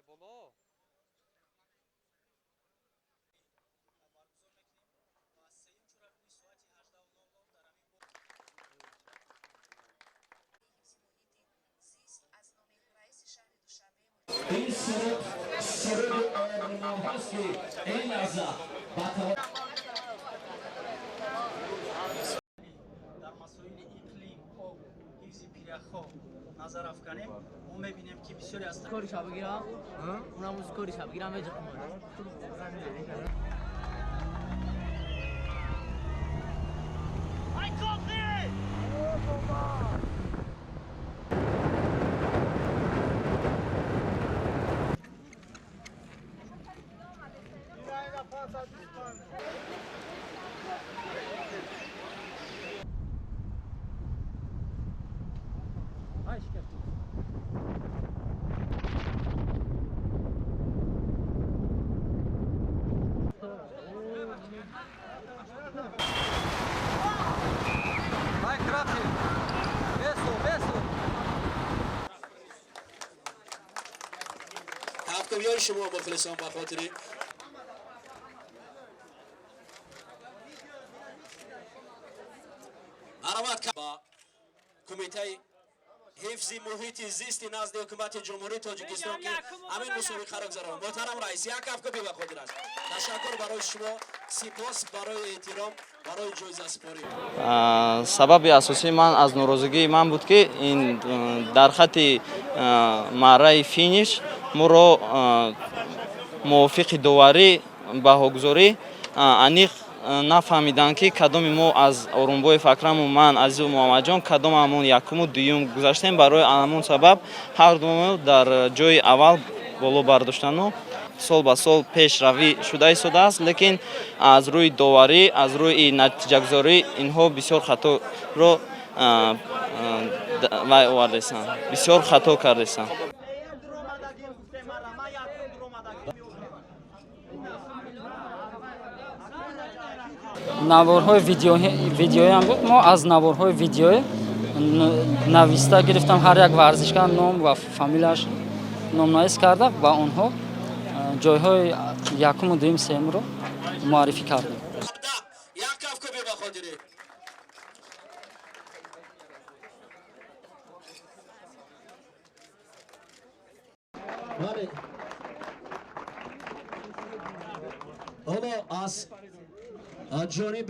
این سرود آرمان هاست که این لحظه در مسائل اقلیم آب حفظ پیرخو نظر افکنیم ما میبینیم که بسیاری از کاری شب بگیرم اونم موز کاری شب بگیرم به جخم هفته‌های شما مخلصان به خاطر مرحمت با کمیته حفظ محیط زیست نزد حکومت جمهوری تاجیکستان که همین مسابقه را گذرانید. محترم رئیس یک هفته به خاطر است. تشکر برای شما، سپاس برای احترام، برای جایزه سپاری. سبب اساسی من از ناراضگی من بود که این در خط معرکه فینیش مرا موافق داوری بهاگذاری انیق نفهمیدند که کدام ما از орунбоев акраму ман азизу муҳаммадҷон кадом ҳамон якуму дуюм гузаштем. барои ҳамон сабаб ҳар думо дар ҷои аввал боло бардоштану сол ба сол пешравӣ шуда истодааст. лекин аз рӯи доварӣ, аз рӯи натиҷагузорӣ инҳо бисёр хаторо вай овардесанд, бисёр хато кардесанд. наворҳои видеоям буд. мо аз наворҳои видео нависта гирифтам ҳар як варзишгар ном ва фамилияш номнавис карда ва онҳо ҷойҳои якуму дуюм сеюмро муаррифӣ кардем. حالا از جانب